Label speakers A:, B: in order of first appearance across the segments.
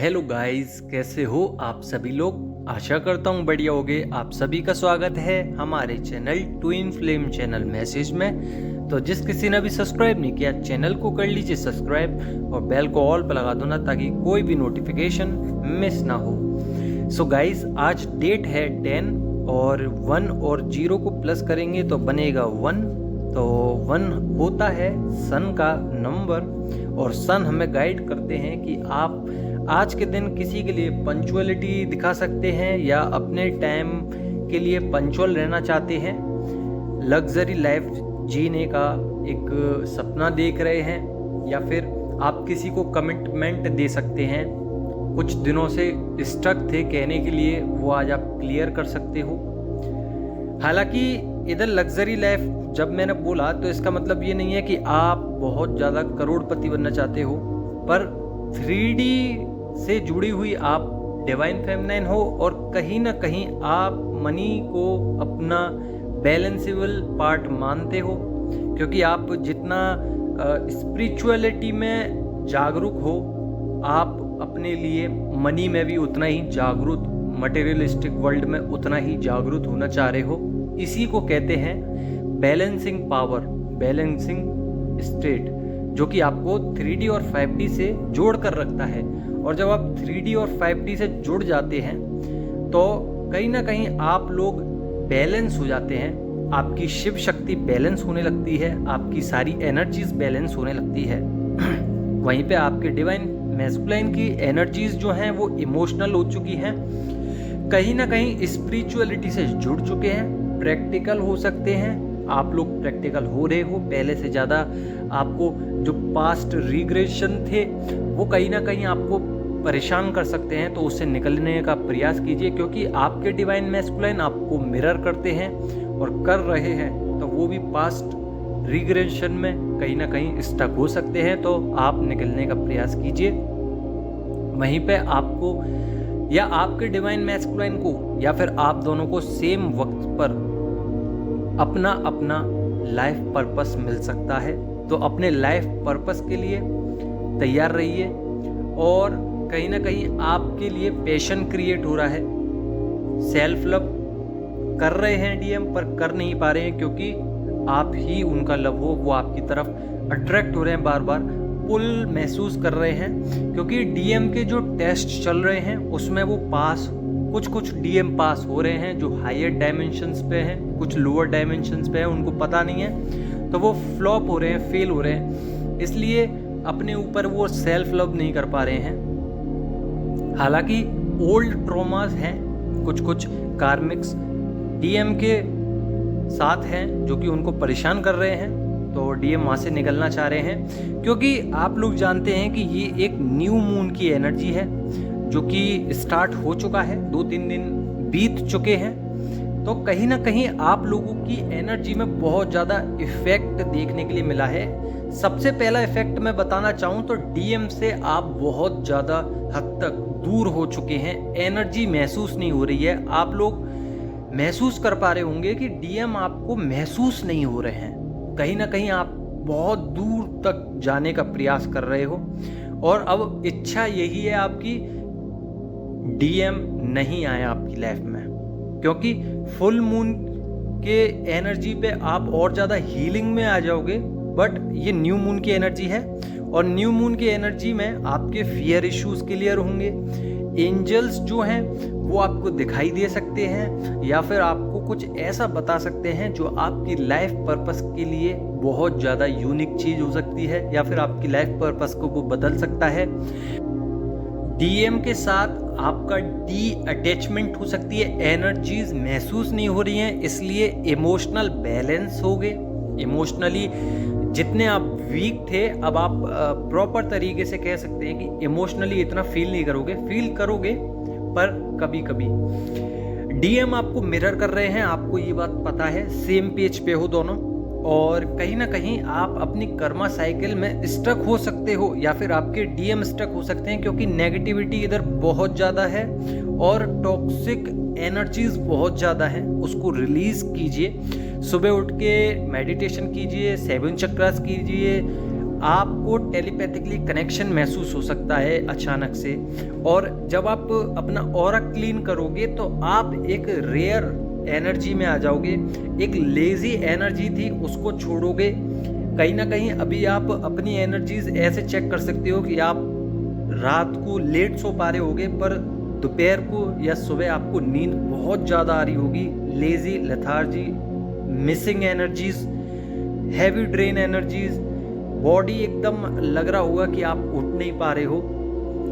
A: Hello guys, कैसे हो आप सभी लोग। आशा करता हूँ बढ़िया होगे। आप सभी का स्वागत है हमारे channel twin flame channel message में। तो जिस किसी ने भी सब्सक्राइब नहीं किया चैनल को कर लीजिए सब्सक्राइब और बेल को ऑल पर लगा दो ना, ताकि कोई भी नोटिफिकेशन मिस ना हो। सो गाइस, आज डेट है 10 और 1 और 0 को प्लस करेंगे तो बनेगा 1। तो 1 होता है सन का नंबर और सन हमें गाइड करते हैं कि आप आज के दिन किसी के लिए पंचुअलिटी दिखा सकते हैं या अपने टाइम के लिए पंचुअल रहना चाहते हैं, लग्जरी लाइफ जीने का एक सपना देख रहे हैं, या फिर आप किसी को कमिटमेंट दे सकते हैं। कुछ दिनों से स्टक थे कहने के लिए, वो आज आप क्लियर कर सकते हो। हालांकि इधर लग्जरी लाइफ जब मैंने बोला तो इसका मतलब ये नहीं है कि आप बहुत ज़्यादा करोड़पति बनना चाहते हो, पर 3D से जुड़ी हुई आप डिवाइन फेमिनाइन हो और कहीं ना कहीं आप मनी को अपना बैलेंसेबल पार्ट मानते हो, क्योंकि आप जितना स्पिरिचुअलिटी में जागरूक हो आप अपने लिए मनी में भी उतना ही जागरूक, मटेरियलिस्टिक वर्ल्ड में उतना ही जागरूक होना चाह रहे हो। इसी को कहते हैं बैलेंसिंग पावर, बैलेंसिंग स्टेट, जो कि आपको 3D और 5D से जोड़ कर रखता है। और जब आप 3D और 5D से जुड़ जाते हैं तो कहीं ना कहीं आप लोग बैलेंस हो जाते हैं, आपकी शिव शक्ति बैलेंस होने लगती है, आपकी सारी एनर्जीज बैलेंस होने लगती है। वहीं पे आपके डिवाइन मैस्कुलाइन की एनर्जीज जो हैं वो इमोशनल हो चुकी हैं, कहीं ना कहीं स्पिरिचुअलिटी से जुड़ चुके हैं, प्रैक्टिकल हो सकते हैं। आप लोग प्रैक्टिकल हो रहे हो पहले से ज़्यादा। आपको जो पास्ट रिग्रेशन थे वो कहीं ना कहीं आपको परेशान कर सकते हैं, तो उससे निकलने का प्रयास कीजिए, क्योंकि आपके डिवाइन मैस्कुलाइन आपको मिरर करते हैं और कर रहे हैं, तो वो भी पास्ट रिग्रेशन में कहीं ना कहीं स्टक हो सकते हैं। तो आप निकलने का प्रयास कीजिए। वहीं पे आपको या आपके डिवाइन मैस्कुलाइन को या फिर आप दोनों को सेम वक्त पर अपना अपना लाइफ पर्पस मिल सकता है। तो अपने लाइफ पर्पस के लिए तैयार रहिए। और कहीं ना कहीं आपके लिए पैशन क्रिएट हो रहा है, सेल्फ लव कर रहे हैं डीएम, पर कर नहीं पा रहे हैं क्योंकि आप ही उनका लव हो, वो आपकी तरफ अट्रैक्ट हो रहे हैं, बार बार पुल महसूस कर रहे हैं। क्योंकि डीएम के जो टेस्ट चल रहे हैं उसमें वो पास, कुछ डीएम पास हो रहे हैं जो हायर डायमेंशंस पे हैं, कुछ लोअर डायमेंशंस पे हैं, उनको पता नहीं है, तो वो फ्लॉप हो रहे हैं, फेल हो रहे हैं, इसलिए अपने ऊपर वो सेल्फ लव नहीं कर पा रहे हैं। हालांकि ओल्ड ट्रॉमास हैं, कुछ कार्मिक्स डीएम के साथ हैं जो कि उनको परेशान कर रहे हैं, तो डीएम वहाँ से निकलना चाह रहे हैं। क्योंकि आप लोग जानते हैं कि ये एक न्यू मून की एनर्जी है जो कि स्टार्ट हो चुका है, 2-3 दिन बीत चुके हैं। तो कहीं ना कहीं आप लोगों की एनर्जी में बहुत ज़्यादा इफेक्ट देखने के लिए मिला है। सबसे पहला इफेक्ट मैं बताना चाहूँ तो डीएम से आप बहुत ज़्यादा हद तक दूर हो चुके हैं, एनर्जी महसूस नहीं हो रही है। आप लोग महसूस कर पा रहे होंगे कि डीएम आपको महसूस नहीं हो रहे हैं, कहीं ना कहीं आप बहुत दूर तक जाने का प्रयास कर रहे हो। और अब इच्छा यही है आपकी, डीएम नहीं आए आपकी लाइफ में, क्योंकि फुल मून के एनर्जी पे आप और ज़्यादा हीलिंग में आ जाओगे। बट ये न्यू मून की एनर्जी है और न्यू मून की एनर्जी में आपके फियर इश्यूज क्लियर होंगे। एंजल्स जो हैं वो आपको दिखाई दे सकते हैं या फिर आपको कुछ ऐसा बता सकते हैं जो आपकी लाइफ पर्पस के लिए बहुत ज़्यादा यूनिक चीज़ हो सकती है, या फिर आपकी लाइफ पर्पस को वो बदल सकता है। डीएम के साथ आपका डी अटैचमेंट हो सकती है, एनर्जीज महसूस नहीं हो रही हैं, इसलिए इमोशनल बैलेंस हो गए। इमोशनली जितने आप वीक थे अब आप प्रॉपर तरीके से कह सकते हैं कि इमोशनली इतना फील नहीं करोगे, फील करोगे पर कभी कभी। डीएम आपको मिरर कर रहे हैं, आपको ये बात पता है, सेम पेज पे हो दोनों, और कहीं ना कहीं आप अपनी कर्मा साइकिल में स्टक हो सकते हो या फिर आपके डीएम स्टक हो सकते हैं, क्योंकि नेगेटिविटी इधर बहुत ज़्यादा है और टॉक्सिक एनर्जीज बहुत ज़्यादा है। उसको रिलीज़ कीजिए, सुबह उठ के मेडिटेशन कीजिए, 7 चक्रास कीजिए, आपको टेलीपैथिकली कनेक्शन महसूस हो सकता है अचानक से। और जब आप अपना ऑरा क्लीन करोगे तो आप एक रेयर एनर्जी में आ जाओगे। एक लेजी एनर्जी थी उसको छोड़ोगे। कहीं ना कहीं अभी आप अपनी एनर्जीज ऐसे चेक कर सकते हो कि आप रात को लेट सो पा रहे होगे, पर दोपहर को या सुबह आपको नींद बहुत ज़्यादा आ रही होगी। Lazy, lethargy, missing energies, heavy drain energies, body एकदम लग रहा होगा कि आप उठ नहीं पा रहे हो।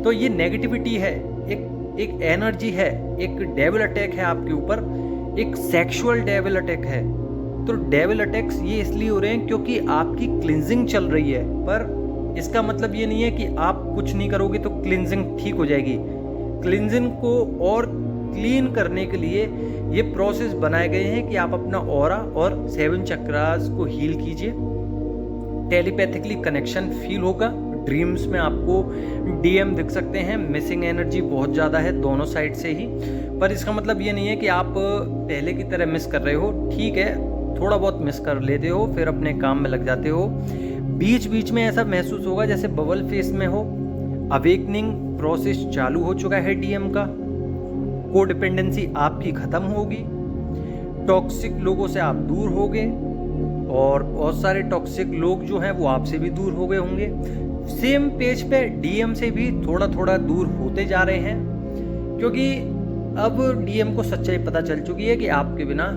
A: तो ये नेगेटिविटी है, एक एनर्जी है, एक डेविल अटैक है आपके ऊपर, एक सेक्सुअल डेविल अटैक है। तो डेविल अटैक्स ये इसलिए हो रहे हैं क्योंकि आपकी क्लिनजिंग चल रही है, पर इसका मतलब ये नहीं है कि आप कुछ नहीं करोगे तो क्लिनजिंग ठीक हो जाएगी। क्लिनजिंग को और क्लीन करने के लिए ये प्रोसेस बनाए गए हैं कि आप अपना ऑरा और 7 चक्रास को हील कीजिए। टेलीपैथिकली कनेक्शन फील होगा। ड्रीम्स में आपको डीएम दिख सकते हैं। मिसिंग एनर्जी बहुत ज़्यादा है दोनों साइड से ही, पर इसका मतलब ये नहीं है कि आप पहले की तरह मिस कर रहे हो। ठीक है, थोड़ा बहुत मिस कर लेते हो, फिर अपने काम में लग जाते हो। बीच बीच में ऐसा महसूस होगा जैसे बबल फेस में हो। अवेकनिंग प्रोसेस चालू हो चुका है डीएम का। कोडिपेंडेंसी आपकी खत्म होगी। टॉक्सिक लोगों से आप दूर होगे और बहुत सारे टॉक्सिक लोग जो हैं वो आपसे भी दूर हो गए होंगे। सेम पेज पे डीएम से भी थोड़ा थोड़ा दूर होते जा रहे हैं, क्योंकि अब डीएम को सच्चाई पता चल चुकी है कि आपके बिना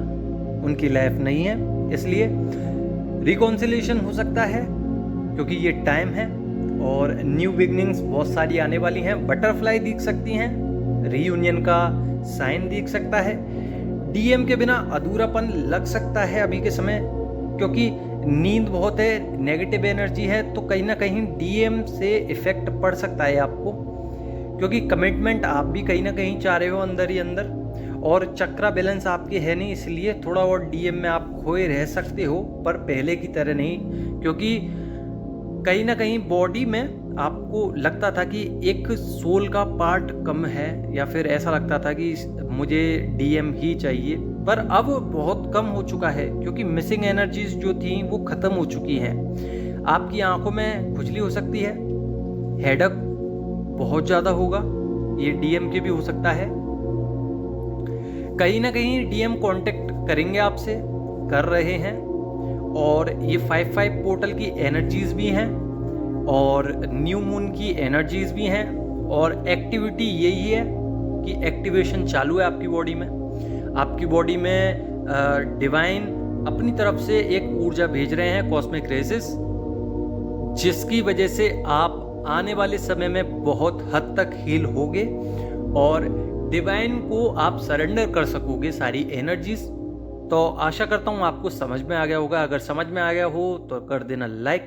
A: उनकी लाइफ नहीं है। इसलिए रिकॉन्सिलेशन हो सकता है क्योंकि ये टाइम है और न्यू बिगनिंग्स बहुत सारी आने वाली हैं। बटरफ्लाई दिख सकती हैं, रीयूनियन का साइन दिख सकता है। डीएम के बिना अधूरापन लग सकता है अभी के समय, क्योंकि नींद बहुत है, नेगेटिव एनर्जी है, तो कहीं ना कहीं डीएम से इफेक्ट पड़ सकता है आपको, क्योंकि कमिटमेंट आप भी कहीं ना कहीं चाह रहे हो अंदर ही अंदर, और चक्रा बैलेंस आपके है नहीं, इसलिए थोड़ा और डीएम में आप खोए रह सकते हो, पर पहले की तरह नहीं। क्योंकि कहीं ना कहीं बॉडी में आपको लगता था कि एक सोल का पार्ट कम है, या फिर ऐसा लगता था कि मुझे डीएम ही चाहिए, पर अब बहुत कम हो चुका है क्योंकि मिसिंग एनर्जीज जो थी वो ख़त्म हो चुकी हैं। आपकी आंखों में खुजली हो सकती है, हेडक बहुत ज़्यादा होगा, ये डीएम के भी हो सकता है। कहीं ना कहीं डीएम कांटेक्ट करेंगे आपसे, कर रहे हैं, और ये 5-5 पोर्टल की एनर्जीज भी हैं और न्यू मून की एनर्जीज भी हैं, और एक्टिविटी यही है कि एक्टिवेशन चालू है आपकी बॉडी में। आपकी बॉडी में डिवाइन अपनी तरफ से एक ऊर्जा भेज रहे हैं, कॉस्मिक रेसेस, जिसकी वजह से आप आने वाले समय में बहुत हद तक हील होगे और डिवाइन को आप सरेंडर कर सकोगे सारी एनर्जीज। तो आशा करता हूँ आपको समझ में आ गया होगा। अगर समझ में आ गया हो तो कर देना लाइक,